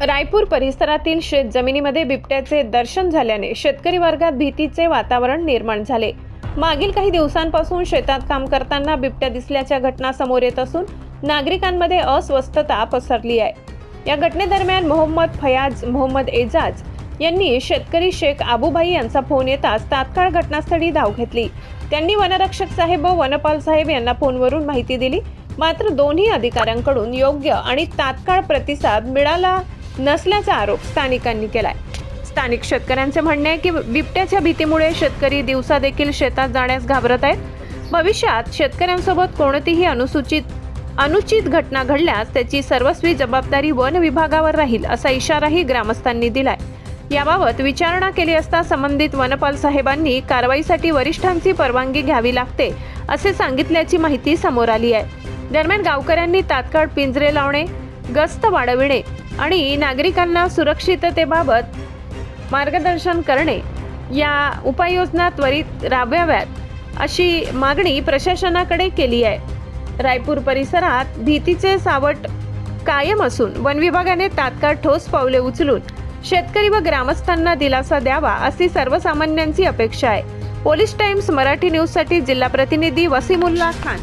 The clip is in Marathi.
रायपूर परिसरातील शेत जमिनीमध्ये बिबट्याचे दर्शन झाल्याने शेतकरी वर्गात भीतीचे वातावरण निर्माण झाले। मागील काही दिवसांपासून शेतात काम करताना बिबट्या दिसल्याच्या घटना समोर येत असून नागरिकांमध्ये अस्वस्थता पसरली आहे। या घटनेदरम्यान मोहम्मद फयाज मोहम्मद एजाज यांनी शेतकरी शेख आबूभाई यांचा फोन येताच तात्काळ घटनास्थळी धाव घेतली। त्यांनी वनरक्षक साहेब व वनपाल साहेब यांना फोनवरून माहिती दिली, मात्र दोन्ही अधिकाऱ्यांकडून योग्य आणि तात्काळ प्रतिसाद मिळाला नसल्याचा आरोप स्थानिकांनी केलाय। स्थानिक शेतकऱ्यांचे म्हणणे आहे की बिबट्याच्या भीतीमुळे शेतकरी दिवसा देखील शेतात जाण्यास घाबरत आहेत। भविष्यात शेतकऱ्यांसोबत कोणतीही अनुचित घटना घडल्यास त्याची सर्वस्वी जबाबदारी वन विभागावर राहील असा इशाराही ग्रामस्थांनी दिलाय। याबाबत विचारणा केली असता संबंधित वनपाल साहेबांनी कारवाईसाठी वरिष्ठांची परवानगी घ्यावी लागते असे सांगितल्याची माहिती समोर आली आहे। दरम्यान गावकऱ्यांनी तात्काळ पिंजरे लावणे, गस्त वाढविणे आणि नागरिकांना सुरक्षिततेबाबत मार्गदर्शन करणे या उपाययोजना त्वरित राबवाव्यात अशी मागणी प्रशासनाकडे केली आहे। रायपूर परिसरात भीतीचे सावट कायम असून वन विभागाने तात्काळ ठोस पावले उचलून शेतकरी व ग्रामस्थांना दिलासा द्यावा अशी सर्वसामान्यांची अपेक्षा आहे। पोलीस टाइम्स मराठी न्यूज साठी जिल्हा प्रतिनिधी वसीमुल्ला खान।